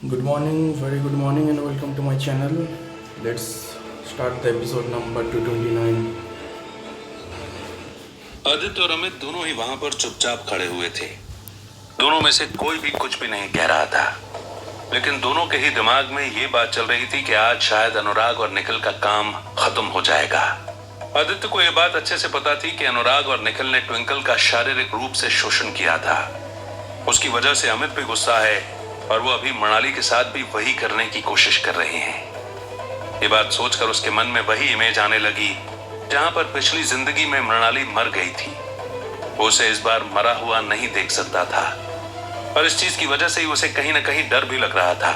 Good morning, very good morning, and welcome to my channel. Let's start the episode number 229. Aditya और अमित दोनों ही वहां पर चुपचाप खड़े हुए थे। दोनों में से कोई भी कुछ भी नहीं कह रहा था, लेकिन दोनों के ही दिमाग में ये बात चल रही थी कि आज शायद अनुराग और निखिल का काम खत्म हो जाएगा। आदित्य को यह बात अच्छे से पता थी कि अनुराग और निखिल ने ट्विंकल का शारीरिक रूप से शोषण किया था। उसकी वजह से अमित भी गुस्सा है और वो अभी मृणाली के साथ भी वही करने की कोशिश कर रहे हैं। ये बात सोचकर उसके मन में वही इमेज आने लगी जहां पर पिछली जिंदगी में मृणाली मर गई थी। वो उसे इस बार मरा हुआ नहीं देख सकता था और इस चीज की वजह से ही उसे कहीं ना कहीं डर भी लग रहा था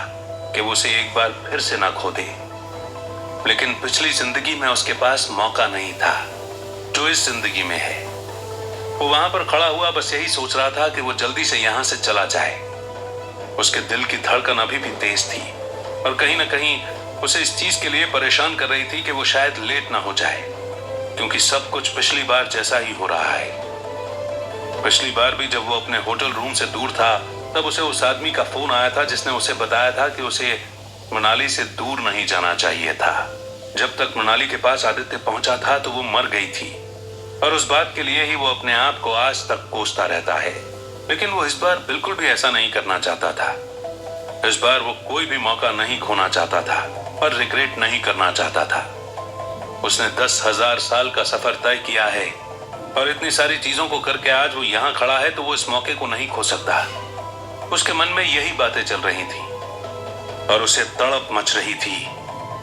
कि वो उसे एक बार फिर से ना खो दे। लेकिन पिछली जिंदगी में उसके पास मौका नहीं था जो इस जिंदगी में है। वो वहां पर खड़ा हुआ बस यही सोच रहा था कि वो जल्दी से यहां से चला जाए। उसके दिल की धड़कन अभी भी तेज थी और कहीं ना कहीं उसे इस चीज के लिए परेशान कर रही थी कि वो शायद लेट ना हो जाए, क्योंकि सब कुछ पिछली बार जैसा ही हो रहा है। पिछली बार भी जब वो अपने होटल रूम से दूर था तब उसे उस आदमी का फोन आया था जिसने उसे बताया था कि उसे मनाली से दूर नहीं जाना चाहिए था। जब तक मनाली के पास आदित्य पहुंचा था तो वो मर गई थी और उस बात के लिए ही वो अपने आप को आज तक कोसता रहता है। लेकिन वो इस बार बिल्कुल भी ऐसा नहीं करना चाहता था। इस बार वो कोई भी मौका नहीं खोना चाहता था और रिग्रेट नहीं करना चाहता था। उसने 10,000 साल का सफर तय किया है और इतनी सारी चीजों को करके आज वो यहाँ खड़ा है, तो वो इस मौके को नहीं खो सकता। उसके मन में यही बातें चल रही थी और उसे तड़प मच रही थी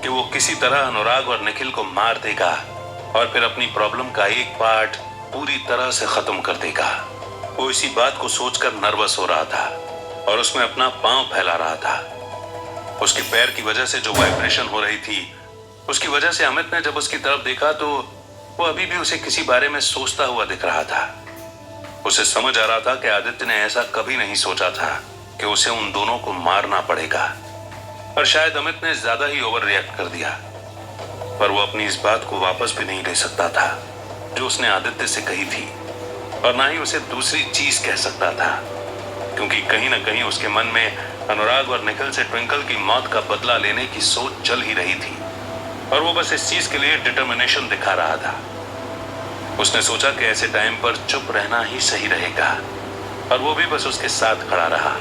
कि वो किसी तरह अनुराग और निखिल को मार देगा और फिर अपनी प्रॉब्लम का एक पार्ट पूरी तरह से खत्म कर देगा। वो इसी बात को सोचकर नर्वस हो रहा था और उसमें अपना पांव फैला रहा था। उसके पैर की वजह से जो वाइब्रेशन हो रही थी, उसकी वजह से अमित ने जब उसकी तरफ देखा तो वो अभी भी उसे किसी बारे में सोचता हुआ दिख रहा था। उसे समझ आ रहा था कि आदित्य ने ऐसा कभी नहीं सोचा था कि उसे उन दोनों को मारना पड़ेगा, और शायद अमित ने ज्यादा ही ओवर रिएक्ट कर दिया। पर वो अपनी इस बात को वापस भी नहीं ले सकता था जो उसने आदित्य से कही थी, और ना ही उसे दूसरी चीज कह सकता था, क्योंकि कहीं ना कहीं उसके मन में अनुराग और निखिल से ट्विंकल की मौत का बदला लेने की सोच चल ही रही थी और वो बस इस चीज के लिए डिटर्मिनेशन दिखा रहा था। उसने सोचा कि ऐसे टाइम पर चुप रहना ही सही रहेगा और वो भी बस उसके साथ खड़ा रहा।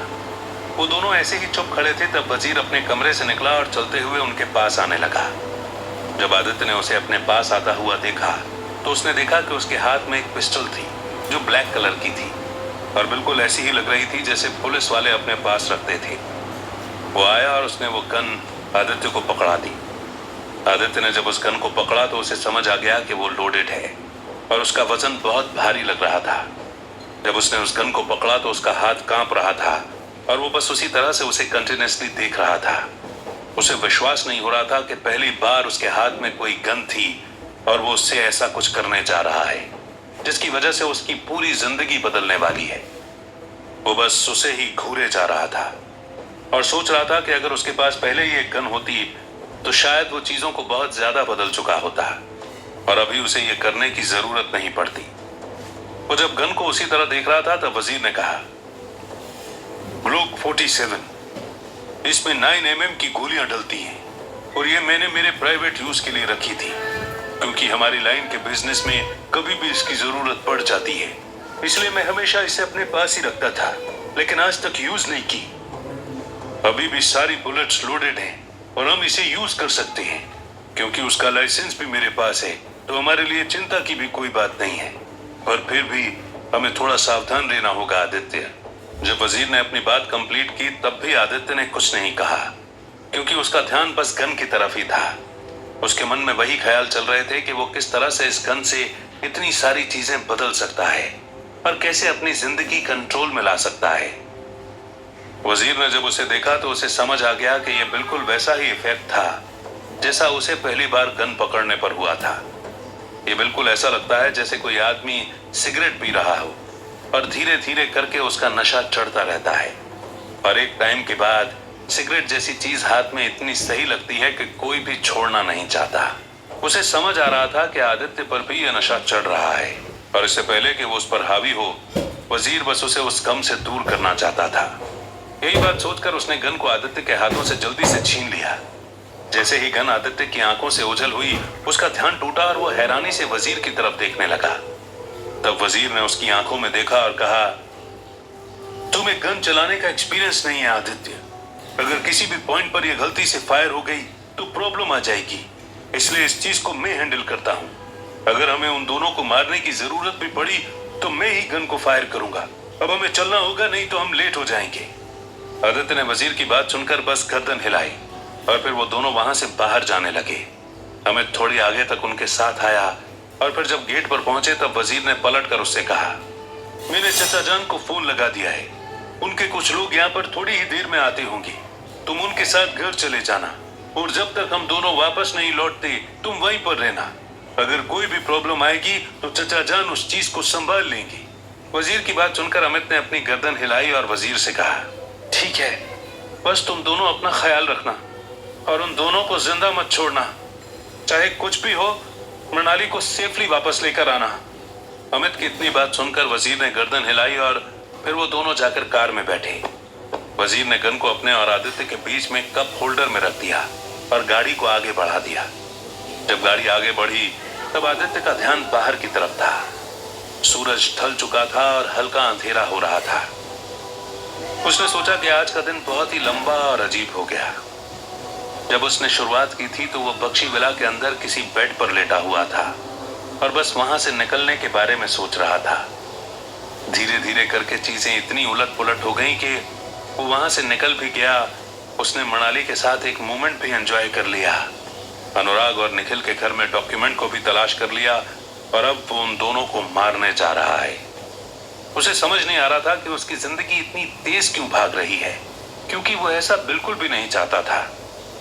वो दोनों ऐसे ही चुप खड़े थे तब वजीर अपने कमरे से निकला और चलते हुए उनके पास आने लगा। जब आदित्य ने उसे अपने पास आता हुआ देखा तो उसने देखा कि उसके हाथ में एक पिस्टल थी जो ब्लैक कलर की थी और बिल्कुल ऐसी ही लग रही थी जैसे पुलिस वाले अपने पास रखते थे। वो आया और उसने वो गन आदित्य को पकड़ा दी। आदित्य ने जब उस गन को पकड़ा तो उसे समझ आ गया कि वो लोडेड है और उसका वजन बहुत भारी लग रहा था। जब उसने उस गन को पकड़ा तो उसका हाथ कांप रहा था और वो बस उसी तरह से उसे कंटिन्यूअसली देख रहा था। उसे विश्वास नहीं हो रहा था कि पहली बार उसके हाथ में कोई गन थी और वो उससे ऐसा कुछ करने जा रहा है जिसकी वजह से उसकी पूरी जिंदगी बदलने वाली है। वो बस उसे ही घूरे जा रहा था और सोच रहा था कि अगर उसके पास पहले ही एक गन होती तो शायद वो चीजों को बहुत ज्यादा बदल चुका होता और अभी उसे ये करने की जरूरत नहीं पड़ती। वो जब गन को उसी तरह देख रहा था तब वजीर ने कहा, ग्लोक 47, इसमें 9mm की गोलियां डलती हैं और ये मैंने मेरे प्राइवेट यूज के लिए रखी थी, क्योंकि हमारी लाइन के बिजनेस में कभी भी इसकी जरूरत पड़ जाती है, इसलिए मैं हमेशा इसे अपने पास ही रखता था, लेकिन आज तक यूज नहीं की। अभी भी सारी बुलेट्स लोडेड हैं और हम इसे यूज कर सकते हैं, क्योंकि उसका लाइसेंस भी मेरे पास है, तो हमारे लिए चिंता की भी कोई बात नहीं है। पर फिर भी हमें थोड़ा सावधान रहना होगा आदित्य। जब वजीर ने अपनी बात कंप्लीट की तब भी आदित्य ने कुछ नहीं कहा, क्योंकि उसका ध्यान बस गन की तरफ ही था। उसके मन में वही ख्याल चल रहे थे कि वो किस तरह से इस गन से इतनी सारी चीजें बदल सकता है और कैसे अपनी जिंदगी कंट्रोल में ला सकता है। वजीर ने जब उसे देखा तो उसे समझ आ गया कि यह बिल्कुल वैसा ही इफेक्ट था जैसा उसे पहली बार गन पकड़ने पर हुआ था। ये बिल्कुल ऐसा लगता है जैसे कोई आदमी सिगरेट पी रहा हो और धीरे धीरे करके उसका नशा चढ़ता रहता है और एक टाइम के बाद सिगरेट जैसी चीज हाथ में इतनी सही लगती है कि कोई भी छोड़ना नहीं चाहता। उसे समझ आ रहा था कि आदित्य पर भी यह नशा चढ़ रहा है और इससे पहले कि वो उस पर हावी हो, वजीर बस उसे उस गम से दूर करना चाहता था। यही बात सोचकर उसने गन को आदित्य के हाथों से जल्दी से छीन लिया। जैसे ही गन आदित्य की आंखों से ओझल हुई, उसका ध्यान टूटा और वो हैरानी से वजीर की तरफ देखने लगा। तब वजीर ने उसकी आंखों में देखा और कहा, तुम्हें गन चलाने का एक्सपीरियंस नहीं है आदित्य। अगर किसी भी पॉइंट पर यह गलती से फायर हो गई तो प्रॉब्लम आ जाएगी, इसलिए इस चीज को मैं हैंडल करता हूं। अगर हमें उन दोनों को मारने की जरूरत भी पड़ी तो मैं ही गन को फायर करूंगा। अब हमें चलना होगा, नहीं तो हम लेट हो जाएंगे। आदित्य ने वजीर की बात सुनकर बस गर्दन हिलाई और फिर वो दोनों वहां से बाहर जाने लगे। अमित थोड़ी आगे तक उनके साथ आया और फिर जब गेट पर पहुंचे तब वजीर ने पलटकर उससे कहा, मैंने चचा जान को फोन लगा दिया है। उनके कुछ लोग यहाँ पर थोड़ी ही देर में आते होंगे। तुम उनके साथ घर चले जाना और जब तक हम दोनों वापस नहीं लौटते तुम वहीं पर रहना। अगर कोई भी प्रॉब्लम आएगी तो चचा जान उस चीज को संभाल लेंगे। वजीर की बात सुनकर अमित ने अपनी गर्दन हिलाई और वजीर से कहा, ठीक है, बस तुम दोनों अपना ख्याल रखना और उन दोनों को जिंदा मत छोड़ना। चाहे कुछ भी हो, मनाली को सेफली वापस लेकर आना। अमित की इतनी बात सुनकर वजीर ने गर्दन हिलाई और फिर वो दोनों जाकर कार में बैठे। वजीर ने गन को अपने और आदित्य के बीच में कप होल्डर में रख दिया और गाड़ी को आगे बढ़ा दिया। जब गाड़ी आगे बढ़ी तब आदित्य का ध्यान बाहर की तरफ था। सूरज ढल चुका था और हल्का अंधेरा हो रहा था। उसने सोचा कि आज का दिन बहुत ही लंबा और अजीब हो गया। जब उसने शुरुआत की थी तो वो बख्शी विला के अंदर किसी बेड पर लेटा हुआ था और बस वहां से निकलने के बारे में सोच रहा था। धीरे धीरे करके चीजें इतनी उलट पुलट हो गई कि वो वहां से निकल भी गया। उसने मनाली के साथ एक मोमेंट भी एंजॉय कर लिया। अनुराग और निखिल के घर में डॉक्यूमेंट को भी तलाश कर लिया और अब वो उन दोनों को मारने जा रहा है। उसे समझ नहीं आ रहा था कि उसकी जिंदगी इतनी तेज क्यों भाग रही है, क्योंकि वो ऐसा बिल्कुल भी नहीं चाहता था।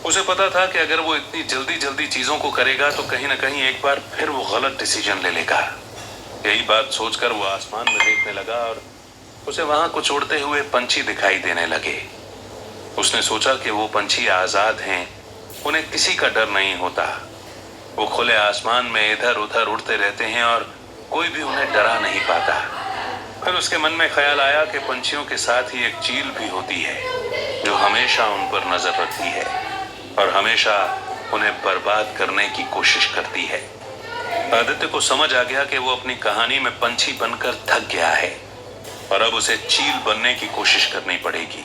उसे पता था कि अगर वो इतनी जल्दी जल्दी चीजों को करेगा तो कहीं ना कहीं एक बार फिर वो गलत डिसीजन ले लेगा। यही बात सोचकर वो आसमान में देखने लगा और उसे वहां कुछ उड़ते हुए पंछी दिखाई देने लगे। उसने सोचा कि वो पंछी आजाद हैं, उन्हें किसी का डर नहीं होता। वो खुले आसमान में इधर उधर उड़ते रहते हैं और कोई भी उन्हें डरा नहीं पाता। फिर उसके मन में ख्याल आया कि पंछियों के साथ ही एक चील भी होती है जो हमेशा उन पर नजर रखती है और हमेशा उन्हें बर्बाद करने की कोशिश करती है। आदित्य को समझ आ गया कि वो अपनी कहानी में पंछी बनकर थक गया है और अब उसे चील बनने की कोशिश करनी पड़ेगी।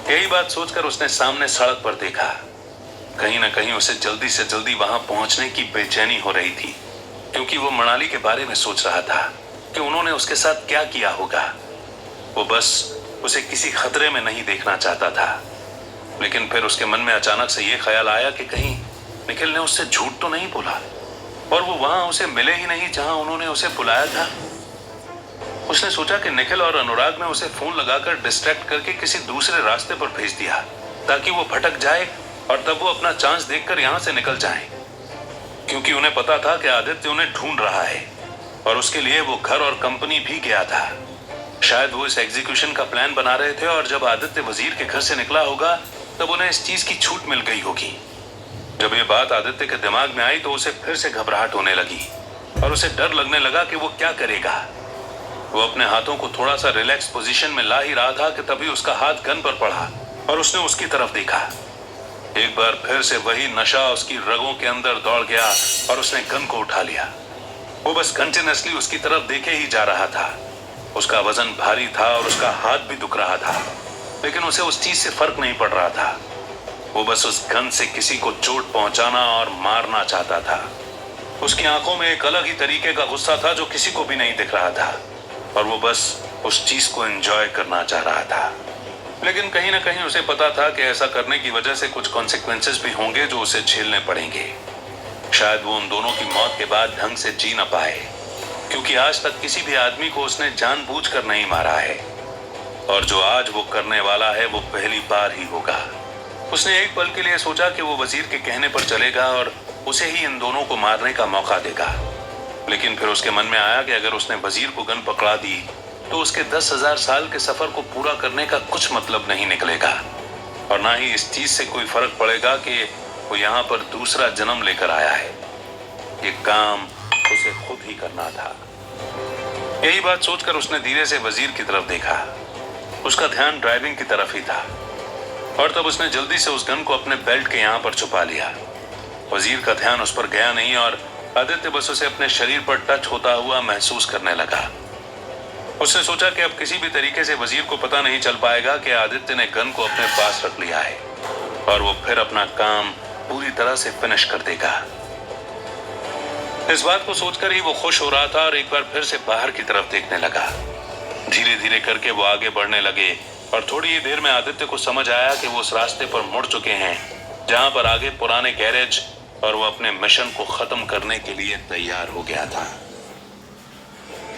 यही बात सोचकर उसने सामने सड़क पर देखा। कहीं ना कहीं उसे जल्दी से जल्दी वहां पहुंचने की बेचैनी हो रही थी, क्योंकि वो मनाली के बारे में सोच रहा था कि उन्होंने उसके साथ क्या किया होगा। वो बस उसे किसी खतरे में नहीं देखना चाहता था। लेकिन फिर उसके मन में अचानक से ये ख्याल आया कि कहीं निखिल ने उससे झूठ तो नहीं बोला और वो वहां उसे मिले ही नहीं जहां उन्होंने उसे बुलाया था। उसने सोचा कि निखिल और अनुराग ने उसे फोन लगाकर डिस्ट्रैक्ट करके किसी दूसरे रास्ते पर भेज दिया ताकि वो भटक जाए और तब वो अपना चांस देखकर यहां से निकल जाए, क्योंकि उन्हें पता था कि आदित्य उन्हें ढूंढ रहा है और उसके लिए वो घर और कंपनी भी गया था। शायद वो इस एग्जीक्यूशन का प्लान बना रहे थे और जब आदित्य वजीर के घर से निकला होगा तब उन्हें इस चीज की छूट मिल गई होगी। जब ये बात आदित्य के दिमाग में आई तो उसे फिर से घबराहट होने लगी और उसे डर लगने लगा कि वो क्या करेगा। वो अपने हाथों को थोड़ा सा रिलैक्स पोजीशन में ला ही रहा था कि तभी उसका हाथ गन पर पड़ा और उसने उसकी तरफ देखा। एक बार फिर से वही नशा उसकी रगों के अंदर दौड़ गया और उसने गन को उठा लिया। वो बस कंटिन्यूअसली उसकी तरफ देखे ही जा रहा था। उसका वजन भारी था और उसका हाथ भी दुख रहा था, लेकिन उसे उस चीज से फर्क नहीं पड़ रहा था। वो बस उस गन से किसी को चोट पहुंचाना और मारना चाहता था। उसकी आंखों में एक अलग ही तरीके का गुस्सा था जो किसी को भी नहीं दिख रहा था और वो बस उस चीज को एंजॉय करना चाह रहा था। लेकिन कहीं ना कहीं उसे पता था कि ऐसा करने की वजह से कुछ कॉन्सिक्वेंसेस भी होंगे जो उसे झेलने पड़ेंगे। शायद वो उन दोनों की मौत के बाद ढंग से जी न पाए, क्योंकि आज तक किसी भी आदमी को उसने जानबूझकर नहीं मारा है और जो आज वो करने वाला है वो पहली बार ही होगा। उसने एक पल के लिए सोचा कि वो वजीर के कहने पर चलेगा और उसे ही इन दोनों को मारने का मौका देगा, लेकिन फिर उसके मन में आया कि अगर उसने वजीर को गन पकड़ा दी तो उसके 10,000 साल के सफर को पूरा करने का कुछ मतलब नहीं निकलेगा और ना ही इस चीज से कोई फर्क पड़ेगा कि वो यहाँ पर दूसरा जन्म लेकर आया है। ये काम उसे खुद ही करना था। यही बात सोचकर उसने धीरे से वजीर की तरफ देखा। उसका ध्यान ड्राइविंग की तरफ ही था और तब उसने जल्दी से उस गन को अपने बेल्ट के यहाँ पर छुपा लिया। वजीर का ध्यान उस पर गया नहीं और आदित्य बस उसे अपने शरीर पर टच होता हुआ महसूस करने लगा। उसने सोचा कि अब किसी भी तरीके से वजीर को पता नहीं चल पाएगा कि आदित्य ने गन को अपने पास रख लिया है और वो फिर अपना काम पूरी तरह से फिनिश कर देगा। इस बात को सोचकर ही वो खुश हो रहा था और एक बार फिर से बाहर की तरफ देखने लगा। धीरे धीरे करके वो आगे बढ़ने लगे और थोड़ी ही देर में आदित्य को समझ आया कि वो उस रास्ते पर मुड़ चुके हैं जहां पर आगे पुराने गैरेज और वो अपने मिशन को खत्म करने के लिए तैयार हो गया था।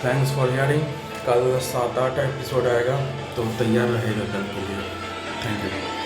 Thanks for hearing. कल 7-8 एपिसोड आएगा तो तैयार रहेगा कल के लिए। Thank you.